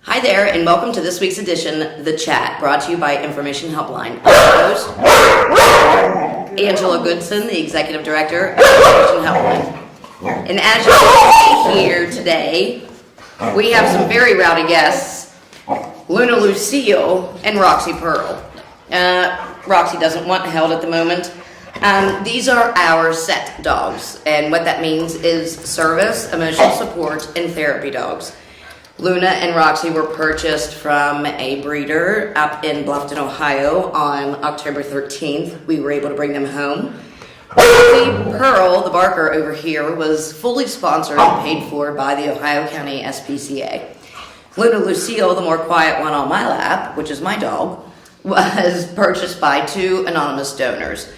Hi there, and welcome to this week's edition, The Chat, brought to you by Information Helpline. I'm your host, Angela Goodson, the Executive Director of Information Helpline. And as you can see here today, we have some very rowdy guests, Luna Lucille and Roxy Pearl. Roxy doesn't want held at the moment. These are our set dogs, and what that means is service, emotional support, and therapy dogs. Luna and Roxy were purchased from a breeder up in Bluffton, Ohio on October 13th. We were able to bring them home. Roxy Pearl, the barker over here, was fully sponsored and paid for by the Ohio County SPCA. Luna Lucille, the more quiet one on my lap, which is my dog, was purchased by two anonymous donors.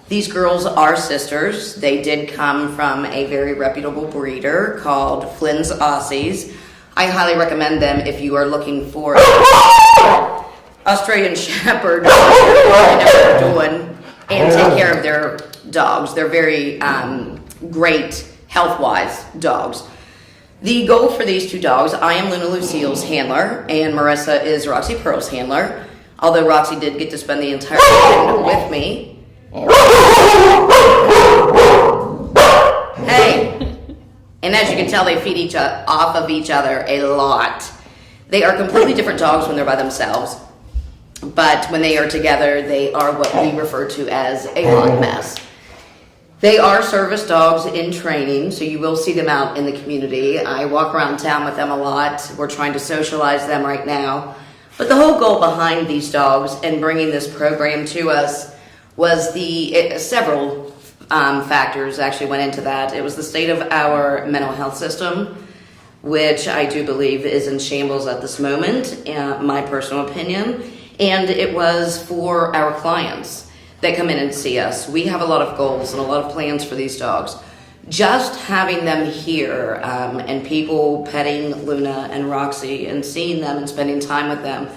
These girls are sisters. They did come from a very reputable breeder called Flynn's Aussies. I highly recommend them if you are looking for Australian Shepherd and take care of their dogs. They're very great health-wise dogs. The goal for these two dogs, I am Luna Lucille's handler, and Marissa is Roxy Pearl's handler, although Roxy did get to spend the entire weekend with me. Hey! And as you can tell, they feed off of each other a lot. They are completely different dogs when they're by themselves, but when they are together, they are what we refer to as a hot mess. They are service dogs in training, so you will see them out in the community. I walk around town with them a lot. We're trying to socialize them right now. But the whole goal behind these dogs and bringing this program to us was several factors actually went into that. It was the state of our mental health system, which I do believe is in shambles at this moment, my personal opinion, and it was for our clients that come in and see us. We have a lot of goals and a lot of plans for these dogs. Just having them here and people petting Luna and Roxy and seeing them and spending time with them,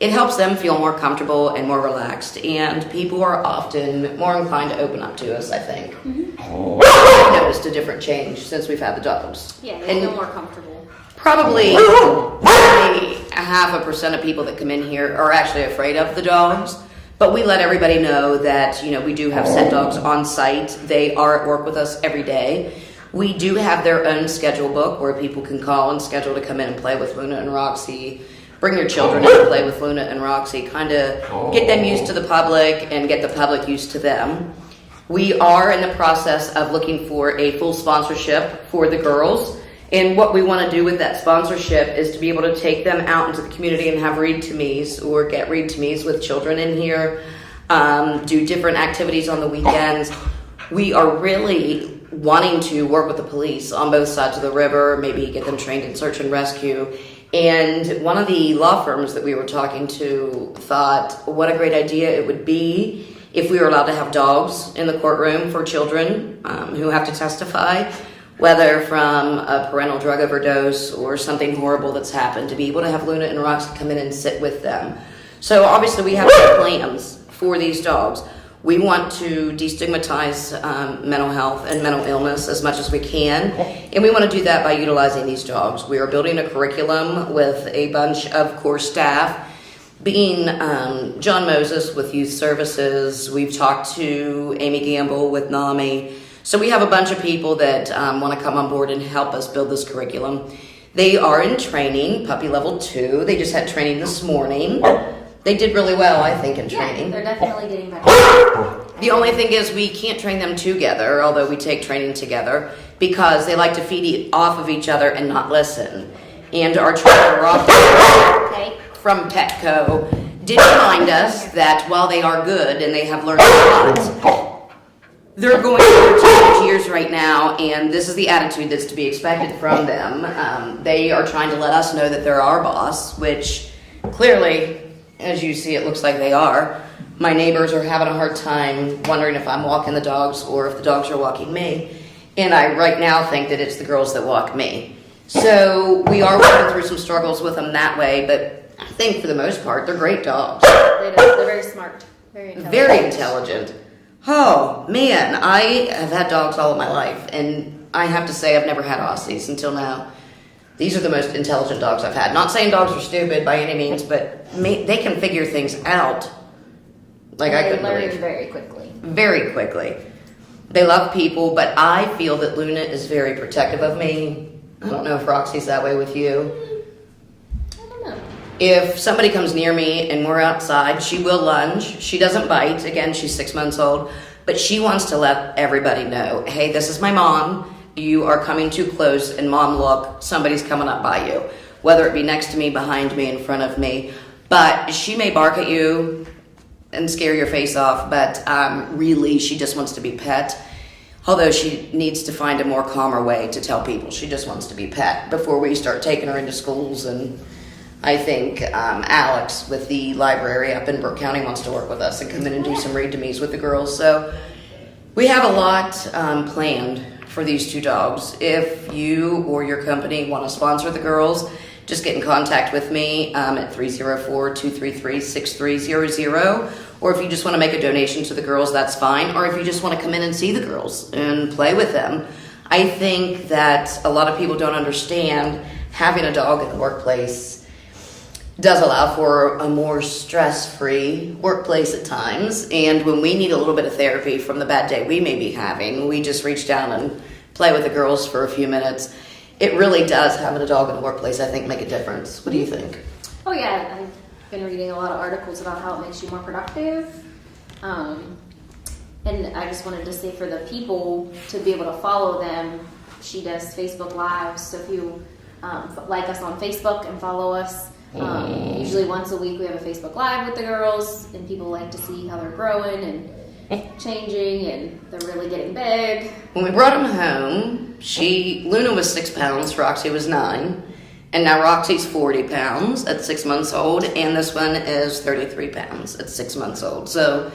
it helps them feel more comfortable and more relaxed, and people are often more inclined to open up to us, I think. Mm-hmm. I've noticed a different change since we've had the dogs. Yeah, they feel more comfortable. Probably 0.5% of people that come in here are actually afraid of the dogs, but we let everybody know that, we do have set dogs on site. They are at work with us every day. We do have their own schedule book where people can call and schedule to come in and play with Luna and Roxy. Bring your children in to play with Luna and Roxy, kind of get them used to the public and get the public used to them. We are in the process of looking for a full sponsorship for the girls. And what we want to do with that sponsorship is to be able to take them out into the community and have read-to-me's or get read-to-me's with children in here, do different activities on the weekends. We are really wanting to work with the police on both sides of the river, maybe get them trained in search and rescue. And one of the law firms that we were talking to thought what a great idea it would be if we were allowed to have dogs in the courtroom for children who have to testify, whether from a parental drug overdose or something horrible that's happened, to be able to have Luna and Roxy come in and sit with them. So obviously we have plans for these dogs. We want to destigmatize mental health and mental illness as much as we can, and we want to do that by utilizing these dogs. We are building a curriculum with a bunch of core staff, being John Moses with Youth Services. We've talked to Amy Gamble with NAMI. So we have a bunch of people that want to come on board and help us build this curriculum. They are in training, puppy level 2. They just had training this morning. They did really well, I think, in training. Yeah, they're definitely getting better. The only thing is we can't train them together, although we take training together, because they like to feed off of each other and not listen. And our trainer, Roxy from Petco, did remind us that while they are good and they have learned a lot, they're going through teenage years right now, and this is the attitude that's to be expected from them. They are trying to let us know that they're our boss, which clearly, as you see, it looks like they are. My neighbors are having a hard time wondering if I'm walking the dogs or if the dogs are walking me. And I right now think that it's the girls that walk me. So we are working through some struggles with them that way, but I think for the most part, they're great dogs. They're very smart, very intelligent. Very intelligent. Oh, man, I have had dogs all of my life, and I have to say I've never had Aussies until now. these are the most intelligent dogs I've had. Not saying dogs are stupid by any means, but they can figure things out. Like I couldn't learn believe. very quickly. Very quickly. They love people, but I feel that Luna is very protective of me. I don't know if Roxy's that way with you. I don't know. If somebody comes near me and we're outside, she will lunge. She doesn't bite. Again, she's 6 months old. But she wants to let everybody know, hey, this is my mom. You are coming too close, and mom, look, somebody's coming up by you. Whether it be next to me, behind me, in front of me. But she may bark at you and scare your face off, but really she just wants to be pet. Although she needs to find a more calmer way to tell people she just wants to be pet before we start taking her into schools. And I think Alex with the library up in Burke County wants to work with us and come in and do some read to me's with the girls. So we have a lot planned for these 2 dogs. If you or your company want to sponsor the girls, just get in contact with me at 304-233-6300. Or if you just want to make a donation to the girls, that's fine. Or if you just want to come in and see the girls and play with them. I think that a lot of people don't understand having a dog in the workplace does allow for a more stress-free workplace at times. And when we need a little bit of therapy from the bad day we may be having, we just reach down and play with the girls for a few minutes. It really does, having a dog in the workplace, I think, make a difference. What do you think? Oh yeah, I've been reading a lot of articles about how it makes you more productive. And I just wanted to say for the people to be able to follow them, she does Facebook Lives. So if you like us on Facebook and follow us, usually once a week we have a Facebook Live with the girls, and people like to see how they're growing and changing, and they're really getting big. When we brought him home, Luna was 6 pounds, Roxy was 9, and now Roxy's 40 pounds at 6 months old, and this one is 33 pounds at 6 months old. So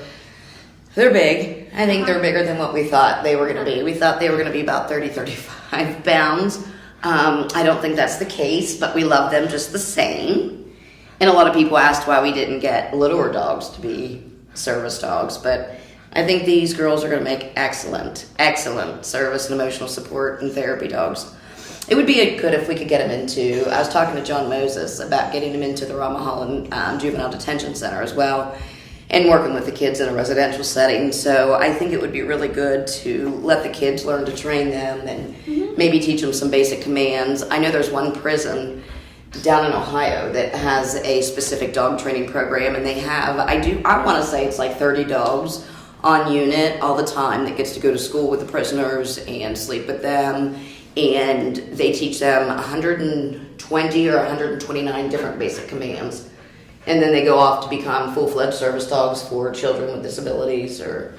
they're big. I think they're bigger than what we thought they were going to be. We thought they were going to be about 35 pounds. I don't think that's the case, but we love them just the same. And a lot of people asked why we didn't get littler dogs to be service dogs, but I think these girls are going to make excellent service and emotional support and therapy dogs. It would be good if we could get them into, I was talking to John Moses about getting them into the Ramahallen Juvenile Detention Center as well, and working with the kids in a residential setting. So I think it would be really good to let the kids learn to train them and maybe teach them some basic commands. I know there's one prison down in Ohio that has a specific dog training program, and they have, I want to say it's like 30 dogs on unit all the time that gets to go to school with the prisoners and sleep with them, and they teach them 120 or 129 different basic commands, and then they go off to become full-fledged service dogs for children with disabilities or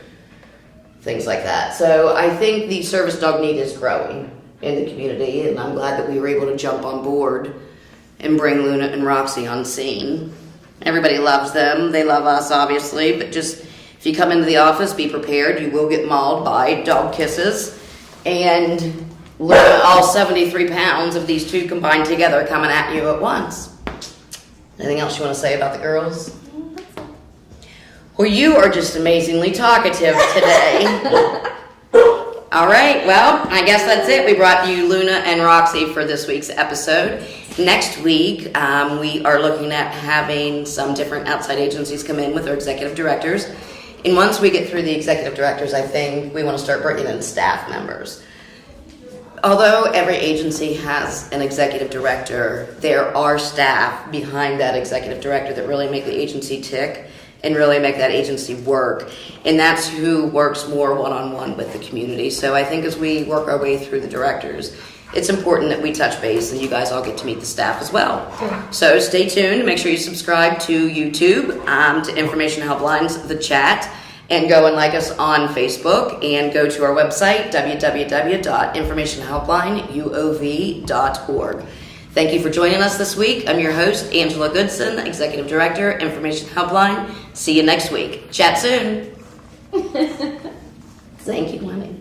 things like that. So I think the service dog need is growing in the community, and I'm glad that we were able to jump on board and bring Luna and Roxy on scene. Everybody loves them. They love us, obviously, but just if you come into the office, be prepared. You will get mauled by dog kisses. And Luna, all 73 pounds of these 2 combined together coming at you at once. Anything else you want to say about the girls? Well, you are just amazingly talkative today. All right, well, I guess that's it. We brought you Luna and Roxy for this week's episode. Next week, we are looking at having some different outside agencies come in with their executive directors. And once we get through the executive directors, I think we want to start bringing in staff members. Although every agency has an executive director, there are staff behind that executive director that really make the agency tick and really make that agency work. And that's who works more one-on-one with the community. So I think as we work our way through the directors, it's important that we touch base and you guys all get to meet the staff as well. So stay tuned. Make sure you subscribe to YouTube, to Information Helpline's The Chat, and go and like us on Facebook, and go to our website, www.informationhelplineUOV.org. Thank you for joining us this week. I'm your host, Angela Goodson, Executive Director, Information Helpline. See you next week. Chat soon. Thank you, honey.